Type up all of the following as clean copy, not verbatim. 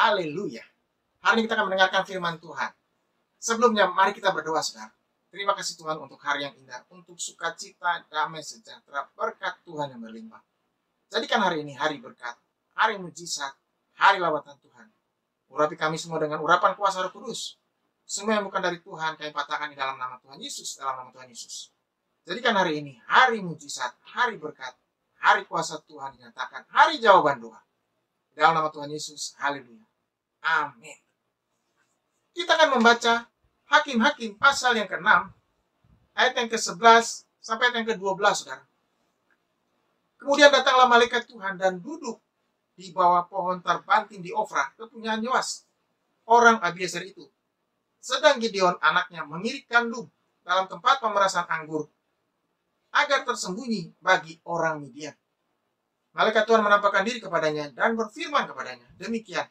Haleluya. Hari ini kita akan mendengarkan firman Tuhan. Sebelumnya, mari kita berdoa, saudara. Terima kasih Tuhan untuk hari yang indah, untuk sukacita, damai, sejahtera, berkat Tuhan yang berlimpah. Jadikan hari ini hari berkat, hari mujizat, hari lawatan Tuhan. Urapi kami semua dengan urapan kuasa Roh Kudus. Semua yang bukan dari Tuhan, kami patahkan di dalam nama Tuhan Yesus, dalam nama Tuhan Yesus. Jadikan hari ini hari mujizat, hari berkat, hari kuasa Tuhan dinyatakan, hari jawaban doa. Dalam nama Tuhan Yesus, haleluya. Amin. Kita akan membaca Hakim-Hakim pasal yang ke-6, ayat yang ke-11 sampai ayat yang ke-12, saudara. Kemudian datanglah malaikat Tuhan dan duduk di bawah pohon terbanting di Ofra, kepunyaan Yoas, orang Abiezer itu. Sedang Gideon anaknya mengirik gandum dalam tempat pemerasan anggur, agar tersembunyi bagi orang Midian. Malaikat Tuhan menampakkan diri kepadanya dan berfirman kepadanya, demikian,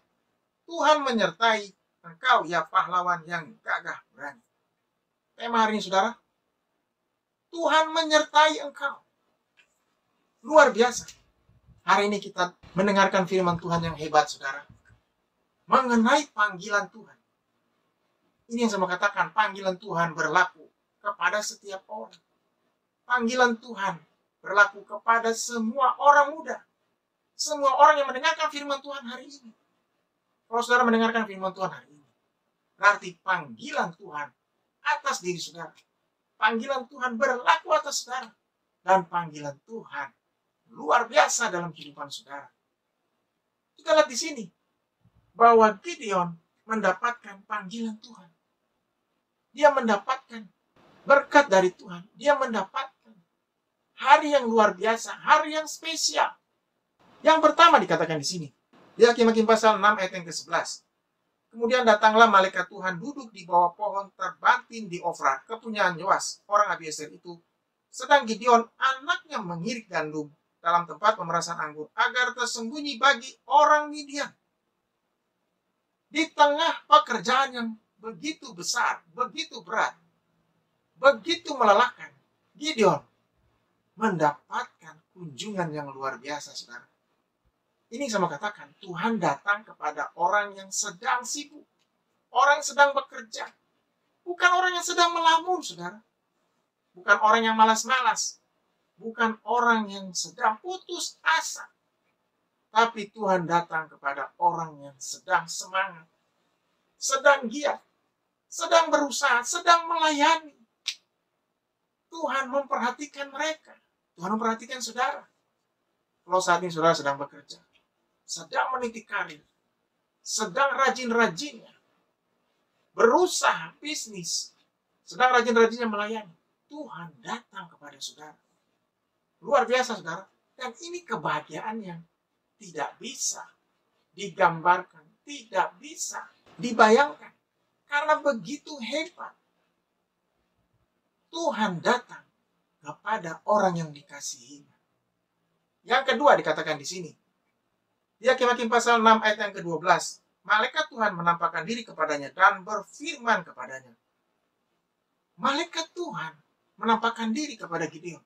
Tuhan menyertai engkau, ya pahlawan yang gagah berani. Tema hari ini, saudara, Tuhan menyertai engkau. Luar biasa. Hari ini kita mendengarkan firman Tuhan yang hebat, saudara, mengenai panggilan Tuhan. Ini yang saya mau katakan, panggilan Tuhan berlaku kepada setiap orang. Panggilan Tuhan berlaku kepada semua orang muda. Semua orang yang mendengarkan firman Tuhan hari ini. Kalau saudara mendengarkan firman Tuhan hari ini, berarti panggilan Tuhan atas diri saudara. Panggilan Tuhan berlaku atas saudara. Dan panggilan Tuhan luar biasa dalam kehidupan saudara. Kita lihat di sini, bahwa Gideon mendapatkan panggilan Tuhan. Dia mendapatkan berkat dari Tuhan. Dia mendapatkan hari yang luar biasa, hari yang spesial. Yang pertama dikatakan di sini, di Hakim-Hakim pasal 6 ayat yang ke-11. Kemudian datanglah malaikat Tuhan duduk di bawah pohon terbanting di Ofra, kepunyaan Yoas, orang Abiezer itu. Sedang Gideon anaknya mengirik gandum dalam tempat pemerasan anggur, agar tersembunyi bagi orang Midian. Di tengah pekerjaan yang begitu besar, begitu berat, begitu melelahkan, Gideon mendapatkan kunjungan yang luar biasa, saudara. Ini saya mau katakan, Tuhan datang kepada orang yang sedang sibuk, orang yang sedang bekerja, bukan orang yang sedang melamun, saudara. Bukan orang yang malas-malas, bukan orang yang sedang putus asa. Tapi Tuhan datang kepada orang yang sedang semangat, sedang giat, sedang berusaha, sedang melayani. Tuhan memperhatikan mereka. Tuhan memperhatikan saudara. Kalau saat ini saudara sedang bekerja, sedang meniti karir, sedang rajin-rajinnya berusaha bisnis, sedang rajin-rajinnya melayani, Tuhan datang kepada saudara. Luar biasa, saudara. Dan ini kebahagiaan yang tidak bisa digambarkan, tidak bisa dibayangkan. Karena begitu hebat. Tuhan datang kepada orang yang dikasihinya. Yang kedua dikatakan di sini, di Hakim-Hakim pasal 6 ayat yang ke-12, malaikat Tuhan menampakkan diri kepadanya dan berfirman kepadanya. Malaikat Tuhan menampakkan diri kepada Gideon.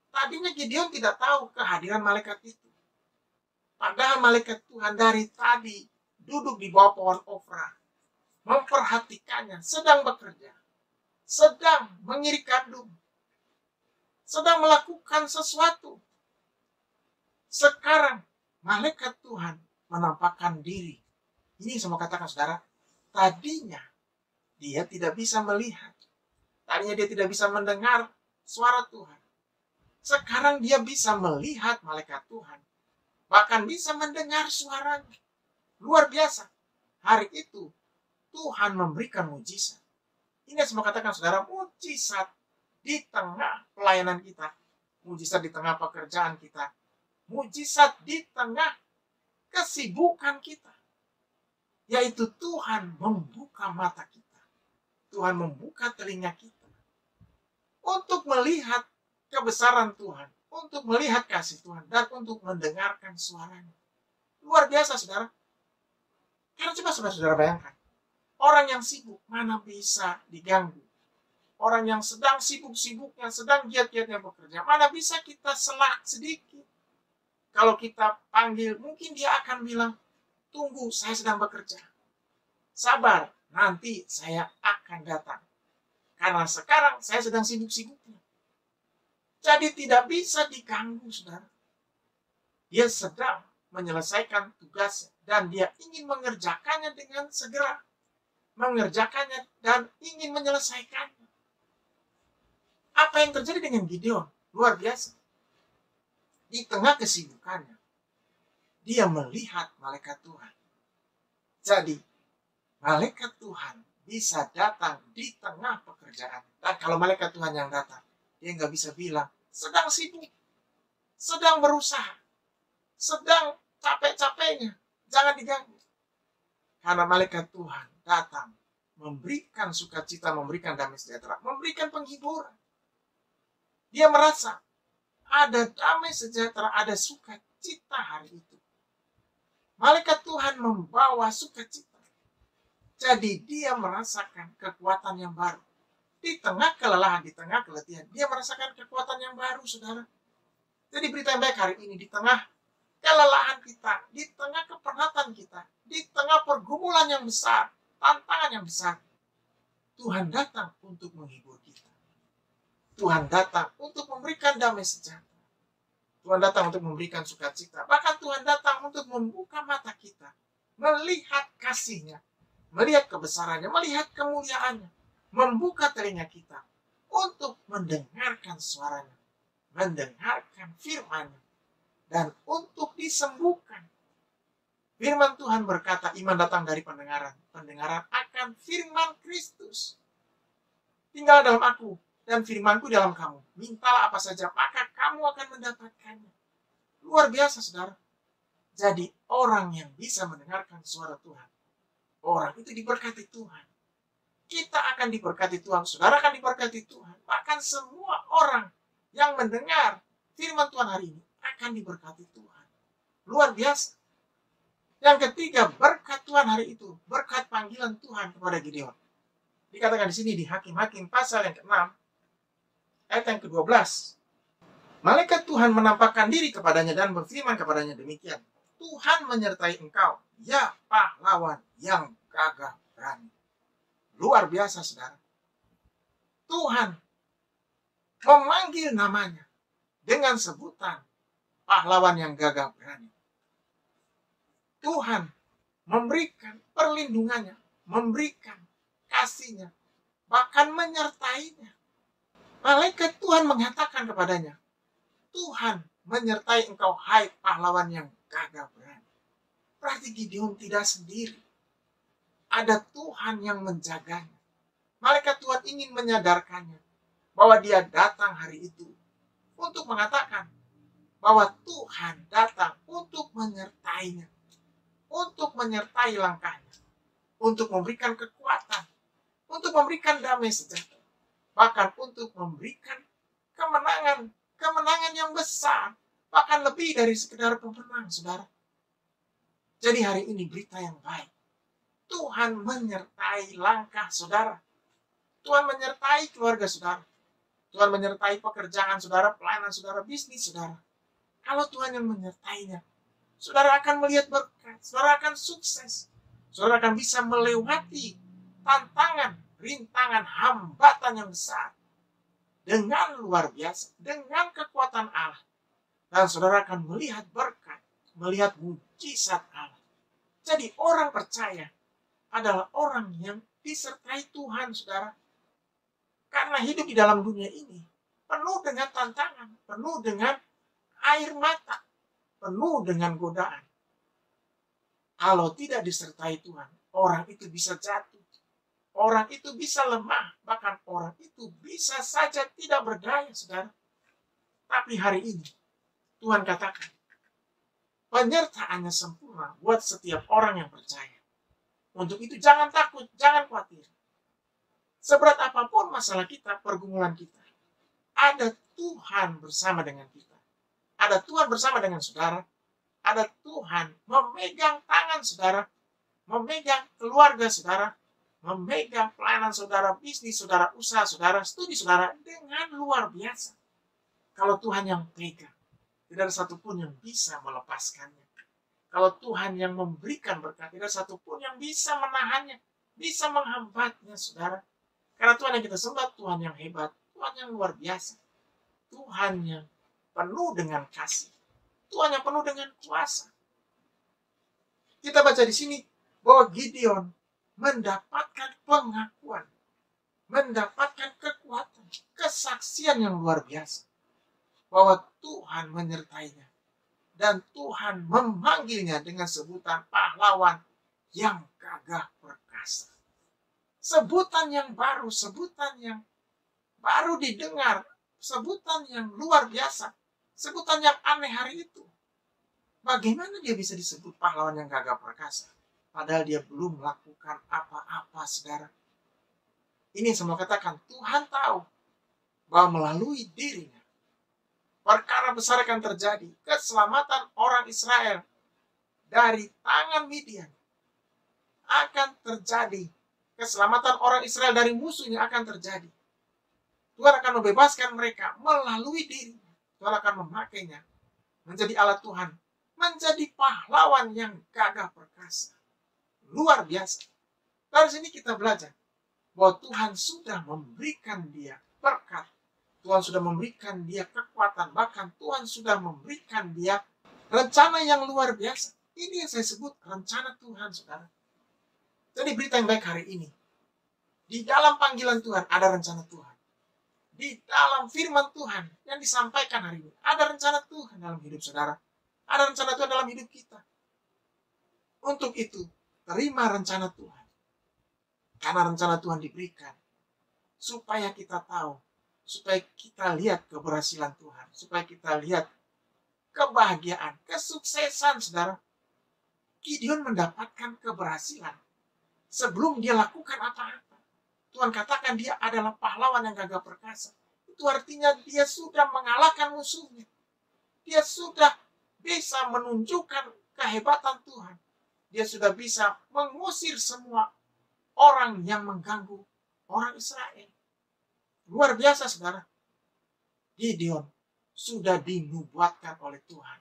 Tadinya Gideon tidak tahu kehadiran malaikat itu. Padahal malaikat Tuhan dari tadi duduk di bawah pohon Ofra, memperhatikannya, sedang bekerja, sedang mengirik gandum, sedang melakukan sesuatu. Sekarang malaikat Tuhan menampakkan diri. Ini saya mau katakan, saudara, tadinya dia tidak bisa melihat. Tadinya dia tidak bisa mendengar suara Tuhan. Sekarang dia bisa melihat malaikat Tuhan. Bahkan bisa mendengar suaranya. Luar biasa. Hari itu Tuhan memberikan mujizat. Ini saya mau katakan, saudara, mujizat di tengah pelayanan kita. Mujizat di tengah pekerjaan kita. Mujizat di tengah kesibukan kita. Yaitu Tuhan membuka mata kita. Tuhan membuka telinga kita. Untuk melihat kebesaran Tuhan. Untuk melihat kasih Tuhan. Dan untuk mendengarkan suaranya. Luar biasa, saudara. Karena coba saudara bayangkan. Orang yang sibuk mana bisa diganggu. Orang yang sedang sibuk-sibuknya, sedang giat-giatnya bekerja. Mana bisa kita selak sedikit. Kalau kita panggil, mungkin dia akan bilang, Tunggu, saya sedang bekerja. Sabar, nanti saya akan datang. Karena sekarang saya sedang sibuk-sibuknya. Jadi tidak bisa diganggu, saudara. Dia sedang menyelesaikan tugasnya dan dia ingin mengerjakannya dengan segera. Mengerjakannya dan ingin menyelesaikannya. Apa yang terjadi dengan Gideon? Luar biasa. Di tengah kesibukannya, dia melihat malaikat Tuhan. Jadi, malaikat Tuhan bisa datang di tengah pekerjaan. Dan kalau malaikat Tuhan yang datang, dia nggak bisa bilang, sedang sibuk, sedang berusaha, sedang capek-capeknya. Jangan diganggu. Karena malaikat Tuhan datang, memberikan sukacita, memberikan damai sejahtera, memberikan penghiburan. Dia merasa ada damai sejahtera, ada sukacita hari itu. Malaikat Tuhan membawa sukacita. Jadi dia merasakan kekuatan yang baru. Di tengah kelelahan, di tengah keletihan, dia merasakan kekuatan yang baru, saudara. Jadi berita yang baik hari ini, di tengah kelelahan kita, di tengah kepenatan kita, di tengah pergumulan yang besar, tantangan yang besar, Tuhan datang untuk menghibur kita. Tuhan datang untuk memberikan damai sejahtera. Tuhan datang untuk memberikan sukacita. Bahkan Tuhan datang untuk membuka mata kita, melihat kasih-Nya, melihat kebesarannya, melihat kemuliaannya, membuka telinga kita untuk mendengarkan suaranya, mendengarkan firman-Nya, dan untuk disembuhkan. Firman Tuhan berkata, iman datang dari pendengaran. Pendengaran akan firman Kristus. Tinggal dalam aku, dan firmanku dalam kamu. Mintalah apa saja, maka kamu akan mendapatkannya. Luar biasa, saudara. Jadi, orang yang bisa mendengarkan suara Tuhan, orang itu diberkati Tuhan. Kita akan diberkati Tuhan, saudara akan diberkati Tuhan. Bahkan semua orang yang mendengar firman Tuhan hari ini akan diberkati Tuhan. Luar biasa. Yang ketiga, berkat Tuhan hari itu, berkat panggilan Tuhan kepada Gideon. Dikatakan di sini di Hakim-Hakim pasal yang ke-6, ayat yang ke-12. Malaikat Tuhan menampakkan diri kepadanya dan berfirman kepadanya demikian. Tuhan menyertai engkau, ya pahlawan yang gagah berani. Luar biasa, saudara. Tuhan memanggil namanya dengan sebutan pahlawan yang gagah berani. Tuhan memberikan perlindungannya, memberikan kasih-Nya, bahkan menyertainya. Malaikat Tuhan mengatakan kepadanya, Tuhan menyertai engkau, hai pahlawan yang gagah berani. Berarti Gideon tidak sendiri. Ada Tuhan yang menjaganya. Malaikat Tuhan ingin menyadarkannya bahwa dia datang hari itu untuk mengatakan bahwa Tuhan datang untuk menyertainya, untuk menyertai langkahnya, untuk memberikan kekuatan, untuk memberikan damai sejahtera, bahkan untuk memberikan kemenangan, kemenangan yang besar, bahkan lebih dari sekedar pemenang, saudara. Jadi hari ini berita yang baik. Tuhan menyertai langkah saudara. Tuhan menyertai keluarga saudara. Tuhan menyertai pekerjaan saudara, pelayanan saudara, bisnis saudara. Kalau Tuhan yang menyertainya, saudara akan melihat berkat, saudara akan sukses. Saudara akan bisa melewati tantangan, rintangan, hambatan yang besar dengan luar biasa, dengan kekuatan Allah. Dan saudara akan melihat berkat, melihat mujizat Allah. Jadi orang percaya adalah orang yang disertai Tuhan, saudara. Karena hidup di dalam dunia ini penuh dengan tantangan, penuh dengan air mata, penuh dengan godaan. Kalau tidak disertai Tuhan, orang itu bisa jatuh. Orang itu bisa lemah, bahkan orang itu bisa saja tidak berdaya, saudara. Tapi hari ini, Tuhan katakan, penyertaannya sempurna buat setiap orang yang percaya. Untuk itu jangan takut, jangan khawatir. Seberat apapun masalah kita, pergumulan kita, ada Tuhan bersama dengan kita. Ada Tuhan bersama dengan saudara. Ada Tuhan memegang tangan saudara, memegang keluarga saudara, memegang pelayanan saudara, bisnis saudara, usaha saudara, studi saudara dengan luar biasa. Kalau Tuhan yang pegang, tidak ada satupun yang bisa melepaskannya. Kalau Tuhan yang memberikan berkat, tidak satupun yang bisa menahannya, bisa menghambatnya, saudara. Karena Tuhan yang kita sembah, Tuhan yang hebat, Tuhan yang luar biasa, Tuhan yang penuh dengan kasih, Tuhan yang penuh dengan kuasa. Kita baca di sini bahwa Gideon mendapatkan pengakuan, mendapatkan kekuatan, kesaksian yang luar biasa, bahwa Tuhan menyertainya. Dan Tuhan memanggilnya dengan sebutan pahlawan yang gagah perkasa. Sebutan yang baru didengar, sebutan yang luar biasa, sebutan yang aneh hari itu. Bagaimana dia bisa disebut pahlawan yang gagah perkasa? Padahal dia belum melakukan apa-apa, saudara. Ini semua katakan, Tuhan tahu bahwa melalui dirinya, perkara besar akan terjadi. Keselamatan orang Israel dari tangan Midian akan terjadi. Keselamatan orang Israel dari musuhnya akan terjadi. Tuhan akan membebaskan mereka melalui dirinya. Tuhan akan memakainya menjadi alat Tuhan, menjadi pahlawan yang gagah perkasa. Luar biasa. Dari sini kita belajar bahwa Tuhan sudah memberikan dia berkat. Tuhan sudah memberikan dia kekuatan. Bahkan Tuhan sudah memberikan dia rencana yang luar biasa. Ini yang saya sebut rencana Tuhan, saudara. Jadi berita yang baik hari ini. Di dalam panggilan Tuhan ada rencana Tuhan. Di dalam firman Tuhan yang disampaikan hari ini. Ada rencana Tuhan dalam hidup saudara. Ada rencana Tuhan dalam hidup kita. Untuk itu, terima rencana Tuhan. Karena rencana Tuhan diberikan. Supaya kita tahu. Supaya kita lihat keberhasilan Tuhan. Supaya kita lihat kebahagiaan, kesuksesan, saudara. Gideon mendapatkan keberhasilan sebelum dia lakukan apa-apa. Tuhan katakan dia adalah pahlawan yang gagah perkasa. Itu artinya dia sudah mengalahkan musuhnya. Dia sudah bisa menunjukkan kehebatan Tuhan. Dia sudah bisa mengusir semua orang yang mengganggu orang Israel. Luar biasa, saudara. Gideon sudah dinubuatkan oleh Tuhan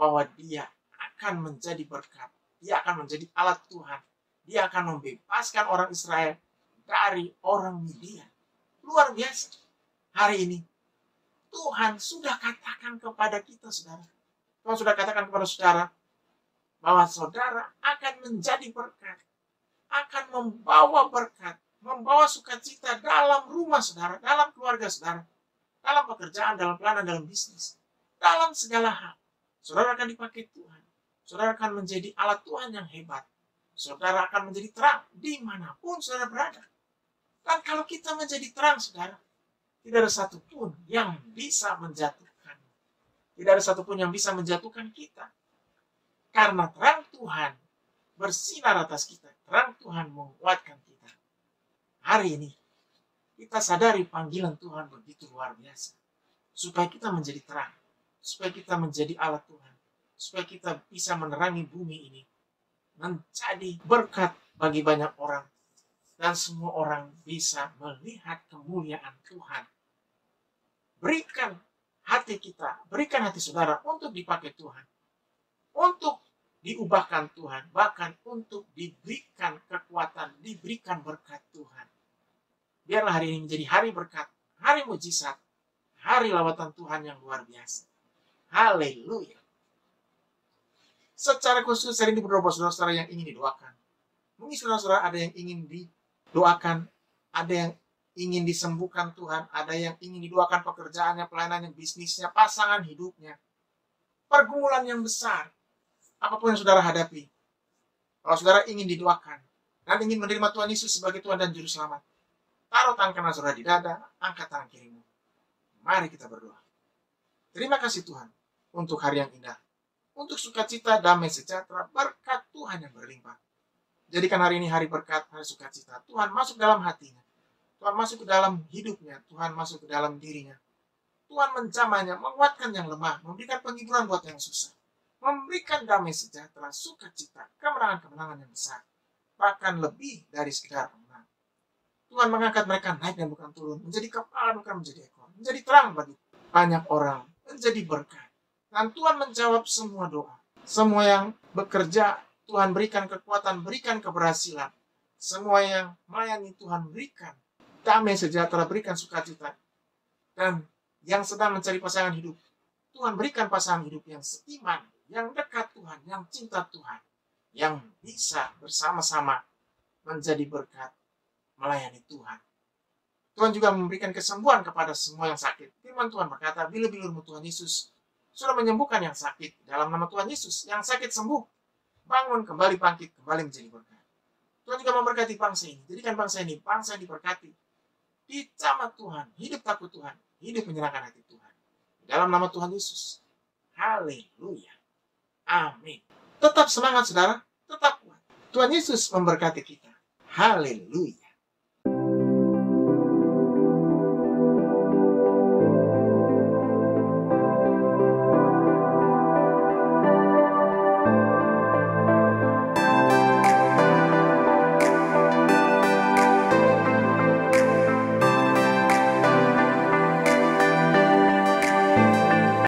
bahwa dia akan menjadi berkat. Dia akan menjadi alat Tuhan. Dia akan membebaskan orang Israel dari orang Midian. Luar biasa. Hari ini Tuhan sudah katakan kepada kita, saudara. Tuhan sudah katakan kepada saudara bahwa saudara akan menjadi berkat. Akan membawa berkat. Membawa sukacita dalam rumah saudara, dalam keluarga saudara, dalam pekerjaan, dalam pelayanan, dalam bisnis, dalam segala hal. Saudara akan dipakai Tuhan. Saudara akan menjadi alat Tuhan yang hebat. Saudara akan menjadi terang dimanapun saudara berada. Dan kalau kita menjadi terang, saudara, tidak ada satupun yang bisa menjatuhkan. Tidak ada satupun yang bisa menjatuhkan kita. Karena terang Tuhan bersinar atas kita. Terang Tuhan menguatkan kita. Hari ini, kita sadari panggilan Tuhan begitu luar biasa. Supaya kita menjadi terang. Supaya kita menjadi alat Tuhan. Supaya kita bisa menerangi bumi ini. Menjadi berkat bagi banyak orang. Dan semua orang bisa melihat kemuliaan Tuhan. Berikan hati kita, berikan hati saudara untuk dipakai Tuhan. Untuk diubahkan Tuhan. Bahkan untuk diberikan kekuatan, diberikan berkat Tuhan. Biarlah hari ini menjadi hari berkat, hari mujizat, hari lawatan Tuhan yang luar biasa. Haleluya. Secara khusus hari ini berdoa saudara-saudara yang ingin didoakan. Mungkin saudara-saudara ada yang ingin didoakan, ada yang ingin disembuhkan Tuhan, ada yang ingin didoakan pekerjaannya, pelayanannya, bisnisnya, pasangan hidupnya. Pergumulan yang besar, apapun yang saudara hadapi. Kalau saudara ingin didoakan, dan ingin menerima Tuhan Yesus sebagai Tuhan dan Juru Selamat, taruh tangan kanan saudara di dada, angkat tangan kirimu. Mari kita berdoa. Terima kasih Tuhan untuk hari yang indah. Untuk sukacita, damai, sejahtera, berkat Tuhan yang berlimpah. Jadikan hari ini hari berkat, hari sukacita. Tuhan masuk dalam hatinya. Tuhan masuk ke dalam hidupnya. Tuhan masuk ke dalam dirinya. Tuhan menjamahnya, menguatkan yang lemah, memberikan penghiburan buat yang susah. Memberikan damai, sejahtera, sukacita, kemenangan-kemenangan yang besar. Bahkan lebih dari sekedar kemenangan. Tuhan mengangkat mereka naik dan bukan turun. Menjadi kepala bukan menjadi ekor. Menjadi terang bagi banyak orang. Menjadi berkat. Dan Tuhan menjawab semua doa. Semua yang bekerja, Tuhan berikan kekuatan, berikan keberhasilan. Semua yang melayani Tuhan berikan damai sejahtera, berikan sukacita. Dan yang sedang mencari pasangan hidup, Tuhan berikan pasangan hidup yang seiman, yang dekat Tuhan, yang cinta Tuhan, yang bisa bersama-sama menjadi berkat melayani Tuhan. Tuhan juga memberikan kesembuhan kepada semua yang sakit. Firman Tuhan berkata, bila-bilurmu Tuhan Yesus sudah menyembuhkan yang sakit. Dalam nama Tuhan Yesus, yang sakit sembuh. Bangun, kembali bangkit, kembali menjadi berkat. Tuhan juga memberkati bangsa ini. Jadikan bangsa ini bangsa yang diberkati. Dicamah Tuhan, hidup takut Tuhan, hidup menyenangkan hati Tuhan. Dalam nama Tuhan Yesus. Haleluya. Amin. Tetap semangat saudara, tetap kuat. Tuhan Yesus memberkati kita. Haleluya.